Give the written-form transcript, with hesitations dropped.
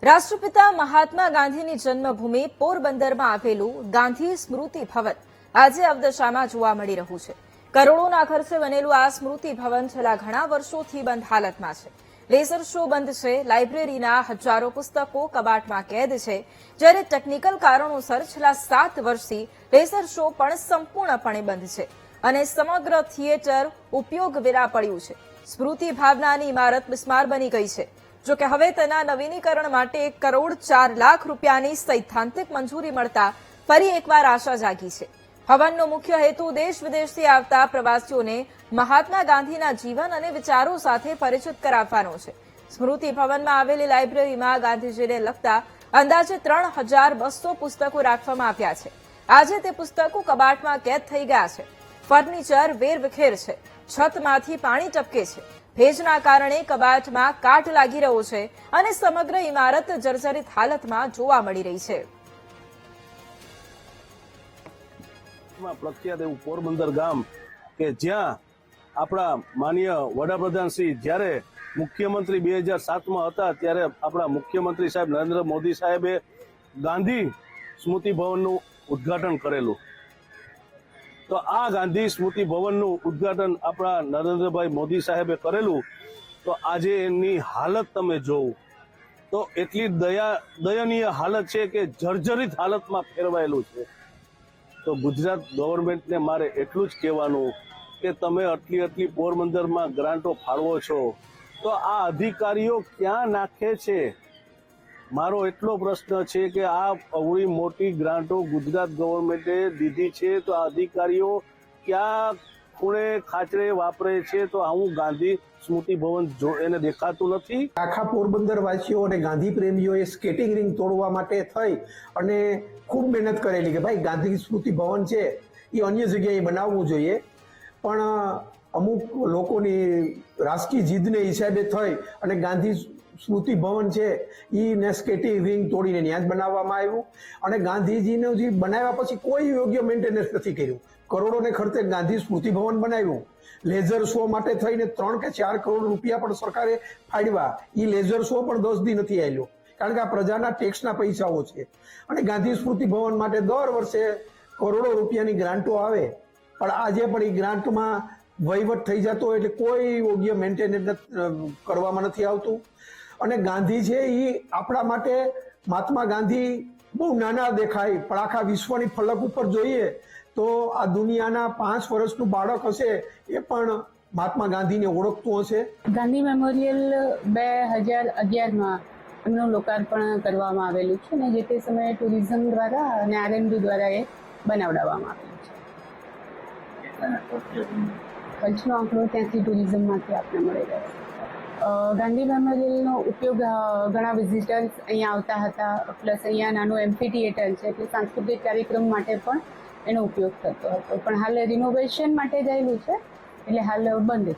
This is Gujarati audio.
રાષ્ટ્રપિતા મહાત્મા ગાંધીની જન્મભૂમિ પોરબંદરમાં આવેલું ગાંધી સ્મૃતિ ભવન આજે અવદશામાં જોવા મળી રહ્યું છે। કરોડોના ખર્ચે બનેલું આ સ્મૃતિ ભવન છેલ્લા ઘણા વર્ષોથી બંધ હાલતમાં છે। લેસર શો બંધ છે, લાઇબ્રેરીના હજારો પુસ્તકો કબાટમાં કેદ છે, જ્યારે ટેકનિકલ કારણોસર છેલ્લા 7 વર્ષથી લેસર શો પણ સંપૂર્ણપણે બંધ છે અને સમગ્ર થિયેટર ઉપયોગ વિના પડ્યું છે। સ્મૃતિ ભાવનાની ઇમારત બિસ્માર બની ગઈ છે। જો કે હવે તેના નવીનીકરણ માટે 1 કરોડ 4 લાખ રૂપિયાની સૈદ્ધાંતિક મંજૂરી મળતા ફરી એકવાર આશા જાગી છે। ભવનનો મુખ્ય હેતુ દેશ વિદેશથી આવતા પ્રવાસીઓને મહાત્મા ગાંધીના જીવન અને વિચારો સાથે પરિચિત કરાવવાનો છે। સ્મૃતિ ભવનમાં આવેલી લાઇબ્રેરીમાં ગાંધીજીને લગતા અંદાજે 3200 પુસ્તકો રાખવામાં આવ્યા છે। આજે તે પુસ્તકો કબાટમાં કેદ થઈ ગયા છે। ફર્નિચર વેરવિખેર છે, છતમાંથી પાણી ટપકે છે, ભેજના કારણે કબાટમાં કાટ લાગી રહ્યો છે અને સમગ્ર ઇમારત જર્જરિત હાલતમાં જોવા મળી રહી છે। પ્રખ્યાત એવું પોરબંદર ગામ કે જ્યાં આપણા માનનીય વડાપ્રધાન શ્રી જ્યારે મુખ્યમંત્રી 2007માં હતા ત્યારે આપણા મુખ્યમંત્રી સાહેબ નરેન્દ્ર મોદી સાહેબે ગાંધી સ્મૃતિ ભવનનું ઉદ્ઘાટન કરેલું। તો આ ગાંધી સ્મૃતિ ભવનનું ઉદ્ઘાટન આપણા નરેન્દ્રભાઈ મોદી સાહેબે કરેલું, તો આજે એની હાલત તમે જોવો તો એટલી દયનીય હાલત છે કે જર્જરિત હાલતમાં ફેરવાયેલું છે। તો ગુજરાત ગવર્મેન્ટને મારે એટલું જ કહેવાનું કે તમે આટલી પોરબંદરમાં ગ્રાન્ટો ફાળવો છો તો આ અધિકારીઓ ક્યાં નાખે છે? મારો એટલો પ્રશ્ન છે કે આ અવળી મોટી ગ્રાન્ટો ગુજરાત ગવર્મેન્ટે દીધી છે તો આ અધિકારીઓ ક્યાં ખૂણે ખાચરે વાપરે છે? તો આવું ગાંધી સ્મૃતિ ભવન એને દેખાતું નથી। આખા પોરબંદર વાસીઓ અને ગાંધી પ્રેમીઓએ સ્કેટિંગ રિંગ તોડવા માટે થઈ અને ખૂબ મહેનત કરેલી કે ભાઈ ગાંધી સ્મૃતિ ભવન છે એ અન્ય જગ્યાએ બનાવવું જોઈએ, પણ અમુક લોકોની રાજકીય જીદને હિસાબે થઈ અને ગાંધી સ્મૃતિ ભવન છે એને સ્કેટિંગ રિંગ તોડીને ત્યાં જ બનાવવામાં આવ્યું અને ગાંધીજીને જે બનાવ્યા પછી કોઈ યોગ્ય મેન્ટેનન્સ નથી કર્યું। કરોડોને ખર્ચે ગાંધી સ્મૃતિ ભવન બનાવ્યું। લેઝર શો માટે થઈને 3 કે 4 કરોડ રૂપિયા પણ સરકારે ફાળવ્યા, એ લેઝર શો પણ 10 દી નથી આવ્યો, કારણ કે આ પ્રજાના ટેક્સના પૈસાઓ છે અને ગાંધી સ્મૃતિ ભવન માટે દર વર્ષે કરોડો રૂપિયાની ગ્રાન્ટો આવે, પણ આજે પણ એ ગ્રાન્ટમાં વહીવટ થઈ જતો હોય એટલે કોઈ યોગ્ય મેન્ટેનન્સ કરવામાં નથી આવતું। અને ગાંધી છે એ આપણા માટે મહાત્મા ગાંધી બહુ નાના દેખાય, પણ આખા વિશ્વની ફલક ઉપર જોઈએ તો આ દુનિયાના 5 વર્ષનું બાળક હશે એ પણ મહાત્મા ગાંધીને ઓળખતું હશે। ગાંધી મેમોરિયલ 2011માં એમનું લોકાર્પણ કરવામાં આવેલું છે અને જે તે સમયે ટુરિઝમ દ્વારા અને આરએનબી દ્વારા એ બનાવડાવવામાં આવેલું છે। કચ્છનો આંકડો ત્યાંથી ટુરિઝમમાંથી આપણે મળી રહ્યો છે। ગાંધી મેમોરિયલનો ઉપયોગ ઘણા વિઝિટર્સ અહીંયા આવતા હતા, પ્લસ અહીંયા નાનું એમ્ફી થિયેટર છે એટલે સાંસ્કૃતિક કાર્યક્રમ માટે પણ એનો ઉપયોગ થતો હતો, પણ હાલ રિનોવેશન માટે ગયેલું છે એટલે હાલ બંધ